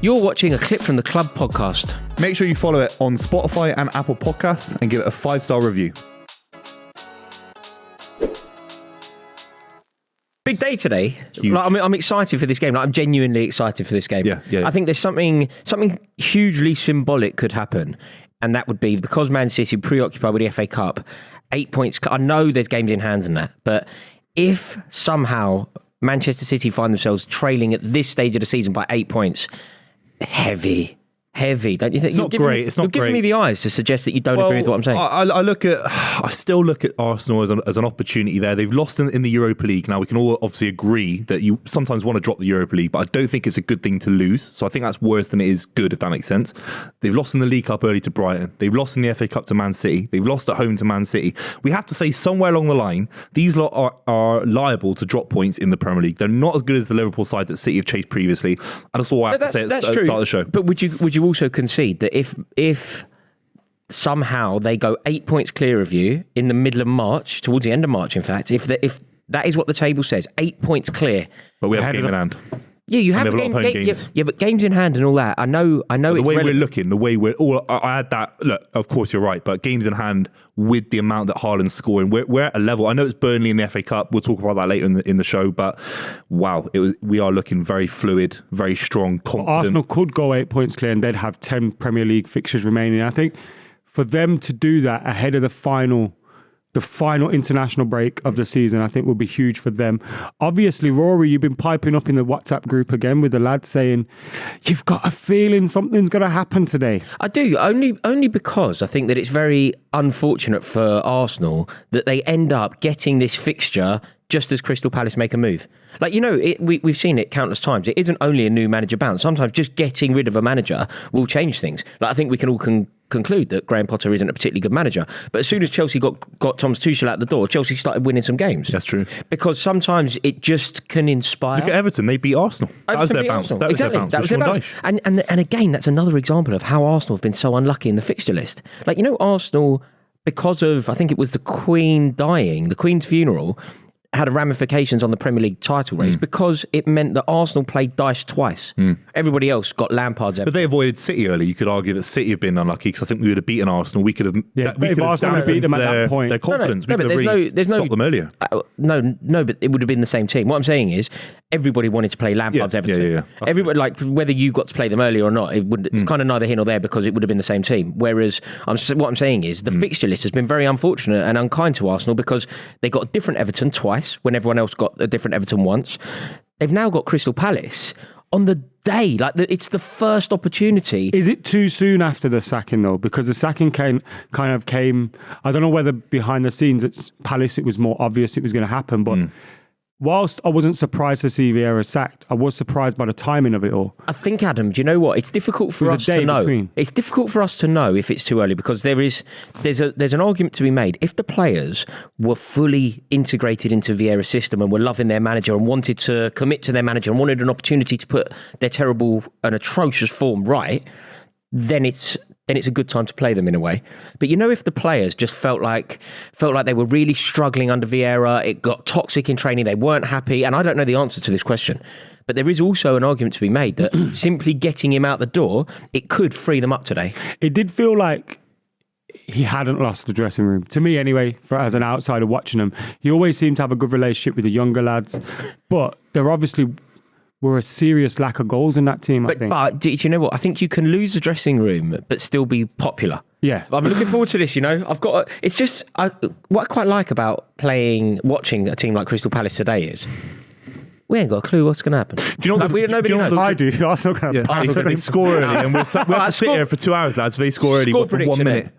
You're watching a clip from the Club podcast. Make sure you follow it on Spotify and Apple Podcasts and give it a 5-star review. Big day today. Huge. Like, I'm excited for this game. Like, I'm genuinely excited for this game. Yeah. I think there's something hugely symbolic could happen, and that would be because Man City preoccupied with the FA Cup, 8 points. I know there's games in hand and that, but if somehow Manchester City find themselves trailing at this stage of the season by 8 points, heavy, don't you think? It's not great. It's not you're giving me the eyes to suggest that you don't agree with what I'm saying. I still look at Arsenal as an opportunity there. They've lost in the Europa League. Now, we can all obviously agree that you sometimes want to drop the Europa League, but I don't think it's a good thing to lose. So I think that's worse than it is good, if that makes sense. They've lost in the League Cup early to Brighton. They've lost in the FA Cup to Man City. They've lost at home to Man City. We have to say somewhere along the line, these lot are liable to drop points in the Premier League. They're not as good as the Liverpool side that City have chased previously. And that's all I have to say at the start of the show. But would you also concede that if somehow they go 8 points clear of you in the middle of March, towards the end of March, in fact, if that is what the table says, 8 points clear, but we have a game in hand. Yeah, you have games. Yeah, but games in hand and all that. I know. But the way we're looking, the way we're all. I had that. Look, of course you're right, but games in hand with the amount that Haaland's scoring, we're at a level. I know it's Burnley in the FA Cup. We'll talk about that later in the show. But wow, we are looking very fluid, very strong, confident. Arsenal could go 8 points clear, and they'd have 10 Premier League fixtures remaining. I think for them to do that ahead of the final international break of the season, I think will be huge for them. Obviously, Rory, you've been piping up in the WhatsApp group again with the lads saying, you've got a feeling something's going to happen today. I do, only because I think that it's very unfortunate for Arsenal that they end up getting this fixture just as Crystal Palace make a move. Like, we've seen it countless times. It isn't only a new manager bounce. Sometimes just getting rid of a manager will change things. Like, I think we can all conclude that Graham Potter isn't a particularly good manager. But as soon as Chelsea got Thomas Tuchel out the door, Chelsea started winning some games. That's true. Because sometimes it just can inspire. Look at Everton. They beat Arsenal. That was their bounce. Exactly. That was their bounce. And again, that's another example of how Arsenal have been so unlucky in the fixture list. Like, Arsenal, because of, I think it was the Queen dying, the Queen's funeral, had ramifications on the Premier League title race because it meant that Arsenal played dice twice. Everybody else got Lampard's. But they avoided City early. You could argue that City have been unlucky because I think we would have beaten Arsenal. We could have. If Arsenal had beat them at that point, their confidence. No, but there's no stopped them earlier. No, but it would have been the same team. What I'm saying is, everybody wanted to play Lampard's Everton. Yeah. Everybody, like, whether you got to play them earlier or not, it's kind of neither here nor there because it would have been the same team. Whereas what I'm saying is the fixture list has been very unfortunate and unkind to Arsenal because they got a different Everton twice when everyone else got a different Everton once. They've now got Crystal Palace on the day. It's the first opportunity. Is it too soon after the sacking though? Because the sacking came. I don't know whether behind the scenes at Palace it was more obvious it was going to happen, but. Whilst I wasn't surprised to see Vieira sacked, I was surprised by the timing of it all. I think, Adam, do you know what? It's difficult for us to know. It's difficult for us to know if it's too early because there's an argument to be made. If the players were fully integrated into Vieira's system and were loving their manager and wanted to commit to their manager and wanted an opportunity to put their terrible and atrocious form right, then it's a good time to play them in a way. But if the players just felt like they were really struggling under Vieira, it got toxic in training, they weren't happy, and I don't know the answer to this question. But there is also an argument to be made that simply getting him out the door, it could free them up today. It did feel like he hadn't lost the dressing room. To me anyway, as an outsider watching him, he always seemed to have a good relationship with the younger lads. But there obviously were a serious lack of goals in that team, I think. But do you know what? I think you can lose the dressing room but still be popular. Yeah. I'm looking forward to this, what I quite like about watching a team like Crystal Palace today is we ain't got a clue what's going to happen. Do you know nobody knows. I do. Arsenal can. They score early and we'll have to sit here for 2 hours, lads. If they score early for 1 minute.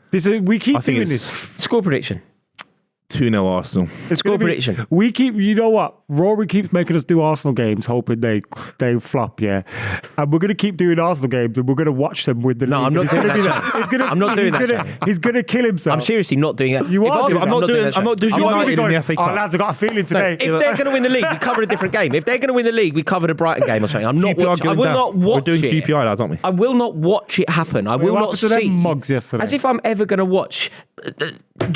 We keep doing this. Score prediction. 2-0 Arsenal. Score prediction. We keep, you know what? Rory keeps making us do Arsenal games, hoping they flop, yeah. And we're going to keep doing Arsenal games and we're going to watch them with the league. I'm not doing that. I'm not doing that. He's going to kill himself. I'm seriously not doing that. You are. I'm not doing United in the FA Cup. Oh, lads, I got a feeling today. If they're going to win the league, we cover a different game. If they're going to win the league, we cover the Brighton game or something. I'm not watching. I will not watch it. We're doing QPI, lads, aren't we? I will not watch it happen. I will not see. Mugs yesterday. As if I'm ever going to watch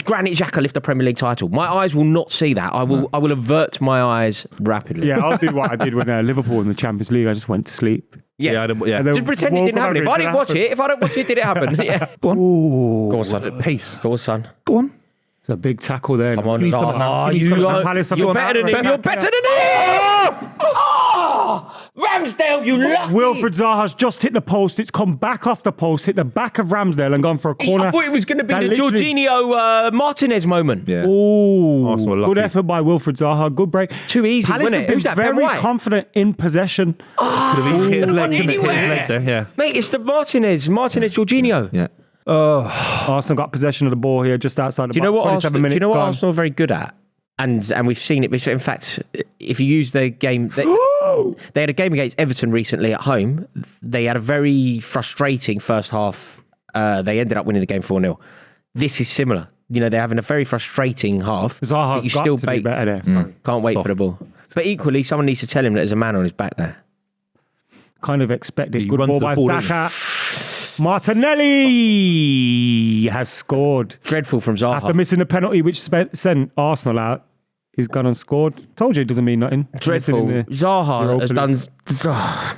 Granit Xhaka lift a Premier League title. My eyes will not see that. I will avert my eyes rapidly. Yeah, I'll do what I did when Liverpool in the Champions League. I just went to sleep. Yeah, yeah. then Just pretend it didn't happen. If I didn't watch it, if I don't watch it, did it happen? Yeah. Go on. Ooh. Go on, son. Pace. Go on, son. Go on. It's a big tackle there. Come on, Give me some, Zaha. man. Give me some, man. Palace have You're gone better than out. him. You're better than him. Oh! Ramsdale, you lucky. Wilfred Zaha's just hit the post. It's come back off the post, hit the back of Ramsdale and gone for a corner. I thought it was going to be That the literally- Jorginho Martinez moment. Yeah. Ooh, Arsenal are lucky. good effort by Wilfred Zaha. Good break. Too easy, Palace wasn't have it? been Who's that, Ben very White? confident in possession. Could have hit his leg, couldn't it? Hit his anywhere. legs there, yeah. Mate, it's the Martinez, Jorginho. Yeah. Arsenal got possession of the ball here just outside the Do you know what 27 Arsenal, minutes do you know what gone. Arsenal are very good at? And we've seen it. In fact, if you use the game, they had a game against Everton recently at home. They had a very frustrating first half. They ended up winning the game 4-0. This is similar. You know, they're having a very frustrating half. Zaha's but you got still to be better there. Can't wait for the ball. But equally, someone needs to tell him that there's a man on his back there. Kind of expected. He Good runs ball the by ball in. Saka. Martinelli has scored. Dreadful from Zaha. After missing the penalty which sent Arsenal out, he's gone and scored. Told you it doesn't mean nothing. Dreadful. Missing in the Zaha Europa has League. done...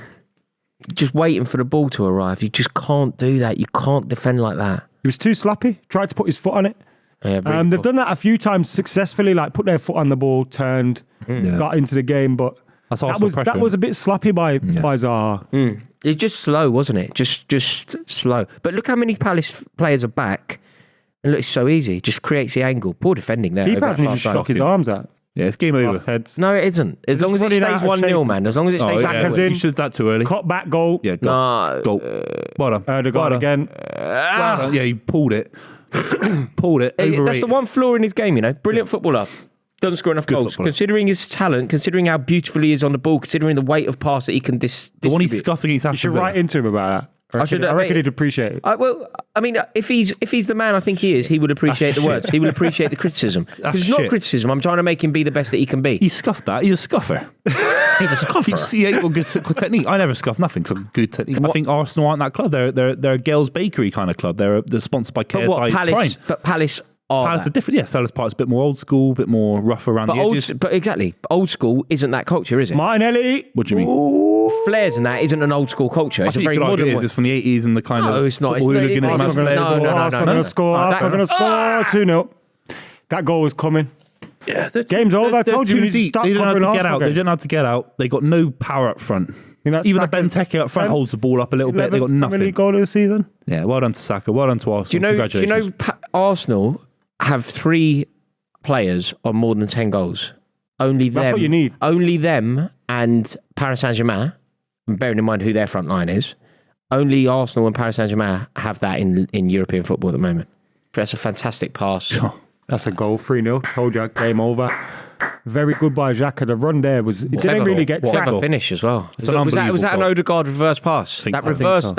Just waiting for the ball to arrive. You just can't do that. You can't defend like that. He was too sloppy. Tried to put his foot on it. Yeah, They've done that a few times successfully, like put their foot on the ball, turned, got into the game, but That's that Arsenal was pressure. a bit sloppy by Zaha. It's just slow, wasn't it? Just slow. But look how many Palace players are back. And look, it's so easy. Just creates the angle. Poor defending there. He over hasn't that even far side. shook his arms out. Yeah, it's game over. Lost heads. No, it isn't. As long as it running stays out of 1-0, shape. man. As long as it stays yeah. Saka's 1-0. in. You should that too early. Cut back goal. Yeah, goal. No. Goal. Well done. Erdogan Well done. again. Well done. Yeah, he pulled it. Pulled it. That's Overrated. the one flaw in his game, you know. Brilliant footballer. Doesn't score enough goals. footballer. Considering his talent, considering how beautiful he is on the ball, considering the weight of pass that he can The one he distribute. scuffed against You Aston should Villa. write into him about that. I reckon he'd appreciate it. Well, I mean, if he's the man I think he is, he would appreciate the words. He will appreciate the criticism. That's It's not shit. criticism. I'm trying to make him be the best that he can be. He scuffed that. He's a scuffer. He's a scoffer. He ain't got good technique. I never scuff nothing. So good technique. I think Arsenal aren't that club. They're a Gales Bakery kind of club. They're sponsored by KSI. But what, Palace? Prime. But Palace are Palace that. are different. Yeah, Salah's part's a bit more old school, a bit more rough around the edges. But exactly, old school isn't that culture, is it? Martinelli. What do you mean? Flares and that isn't an old school culture. It's a I think very you could argue modern it is. one. It's from the 80s and the kind No, of it's not. It's hooliganism. not. Arsenal No, going to score. Arsenal going to score. 2-0. That goal was coming. Yeah, Game's over. I told you, we too need to deep. start They didn't know how covering to get Arsenal out. They games. didn't know how to get out. They got no power up front. That's Even Saka's Benteke up front holds the ball up a little bit. They got 11th Premier nothing. League goal of the season. Yeah, well done to Saka. Well done to Arsenal. Do you know Congratulations. Arsenal have 3 players on more than 10 goals? Only them. That's what you need. Only them and Paris Saint-Germain, bearing in mind who their front line is, only Arsenal and Paris Saint-Germain have that in European football at the moment. That's a fantastic pass. That's a goal. 3-0. Told you, game over. Very good by Xhaka. The run there was... It didn't really get Clever tracked. finish as well. Was an that an unbelievable goal. Odegaard reverse pass? think That so.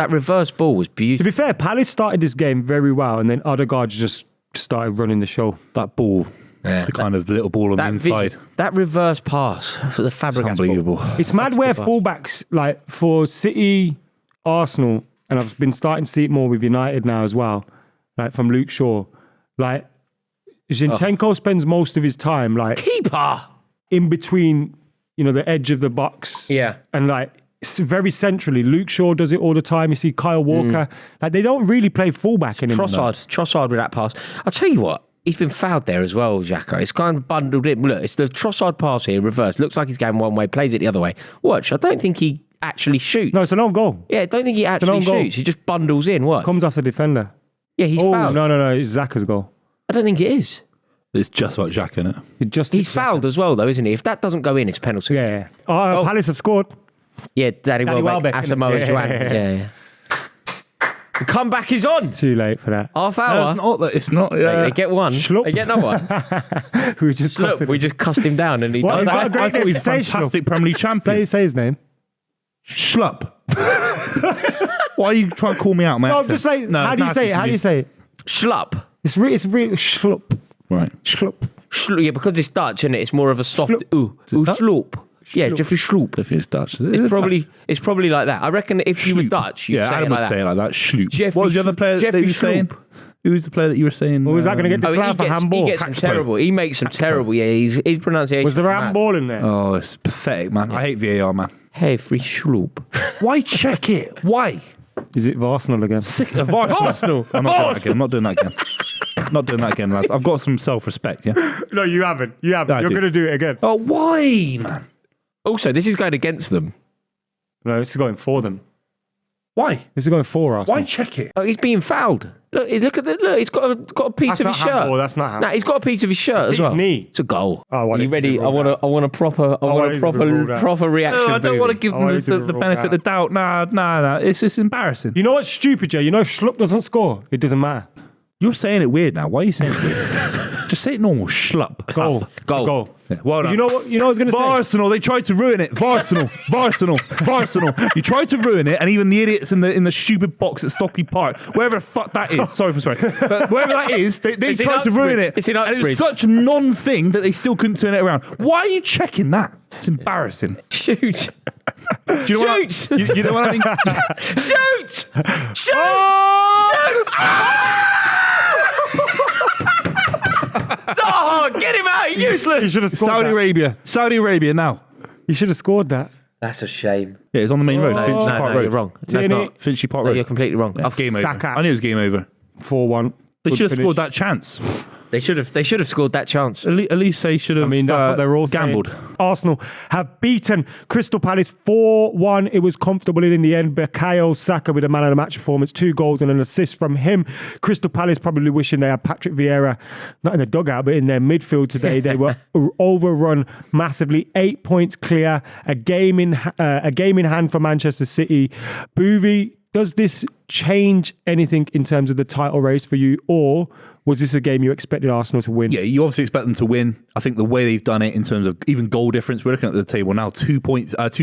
reverse ball was To beautiful. be fair, Palace started this game very well, and then Odegaard just started running the show. That ball, Yeah. the kind of little ball on the inside. That reverse pass for the Fabregas Unbelievable. ball. It's mad where fullbacks, like for City, Arsenal, and I've been starting to see it more with United now as well, like from Luke Shaw. Like, Zinchenko spends most of his time, like, Keeper. in between, the edge of the box. Yeah. And, like, very centrally. Luke Shaw does it all the time. You see Kyle Walker. Like, they don't really play fullback anymore. Trossard with that pass. I'll tell you what, he's been fouled there as well, Xhaka. It's kind of bundled in. Look, it's the Trossard pass here, reverse. Looks like he's going one way, plays it the other way. Watch, I don't think he actually shoots. No, it's an own goal. Yeah, I don't think he actually own goal. shoots. He just bundles in. What? Comes off the defender. Yeah, he's Oh, fouled. no. It's Xhaka's goal. I don't think it is. It's just about Xhaka, isn't it? He's fouled as well, though, isn't he? If that doesn't go in, it's a penalty. Yeah. Palace have scored. Yeah, Danny Welbeck, Welbeck, innit? Asamoah Yeah. Gyan. Yeah. The comeback is on. Too late for that. Half No, hour. it's not. It's not. They get one. Schlupp. They get another one. We just Look, we just cussed him down and he What does is that. that? I thought he was a Say fantastic Premier League champion. say his name. Schlupp. Why are you trying to call me out, man? No, I'm just like, how do you say it? How do you say it? Schlupp. It's really schlupp. Right. Schlupp. Yeah, because it's Dutch, and it's more of a soft ooh. Ooh, Dutch? sloop. Yeah, Jeffrey Sloop. If it's Dutch, It's probably like that. I reckon if you were Schloop. Dutch, you'd Yeah, say Adam it would like say that. it like that. Schloop. Jeffrey What was the other player that Jeffrey you were saying? Schloop. Who was the player that you were saying? Well, was that going to get Oh, disallowed for handball? he gets some terrible. He makes some terrible. Yeah, his pronunciation. Was there mad. handball in there? Oh, it's pathetic, man. I hate VAR, man. Hey, free schloop. Why check it? Why? Is it Arsenal again? Sick of Arsenal. I'm not doing that again. Not doing that again, lads. I've got some self-respect, yeah? No, you haven't. You're going to do it again. Oh, why, man? Also, this is going against them. No, this is going for them. Why? This is going for Arsenal. Why check it? Oh, he's being fouled. Look! He's got a piece of his shirt. Handball, that's not handball. Nah, he's got a piece of his shirt as well. His knee. It's a goal. Oh, Are you ready? I want a proper reaction. No, I don't want to give them the benefit of the doubt. Nah. It's just embarrassing. You know what's stupid, Jay? You know if Schlupp doesn't score, it doesn't matter. You're saying it weird now. Why are you saying it weird? Just say it normal. Schlupp. Goal. Yeah, well done. You know what I was going to say? Arsenal, they tried to ruin it. Arsenal. You tried to ruin it, and even the idiots in the stupid box at Stockley Park, wherever the fuck that is. Sorry, but wherever that is, they tried to ruin it. It's in and it was such a non-thing that they still couldn't turn it around. Why are you checking that? It's embarrassing. Shoot! Do you know Shoot! You know what I mean? Shoot! Shoot! Oh, get him out! Useless. You should have scored Saudi Arabia now. You should have scored that. That's a shame. Yeah, it's on the main road. Finchley Park Road. You're wrong. That's not. Finchley Park Road. You're completely wrong. Yeah, game over. I knew it was game over. 4-1. They should have scored that chance. They should have scored that chance. At least they should have. I mean, that's what they're all gambled. Saying. Arsenal have beaten Crystal Palace 4-1. It was comfortable in the end. Bukayo Saka with a man of the match performance, 2 goals and an assist from him. Crystal Palace probably wishing they had Patrick Vieira, not in the dugout, but in their midfield today. They were overrun massively. 8 points clear. A game in hand for Manchester City. Buvey, does this change anything in terms of the title race for you, or was this a game you expected Arsenal to win? Yeah, you obviously expect them to win. I think the way they've done it in terms of even goal difference, we're looking at the table now, 2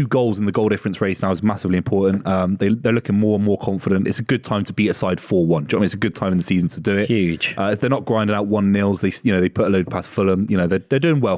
goals in the goal difference race now is massively important. They're looking more and more confident. It's a good time to beat a side 4-1. Do you know what I mean? It's a good time in the season to do it. Huge. They're not grinding out 1-0s. They put a load past Fulham. They're doing well.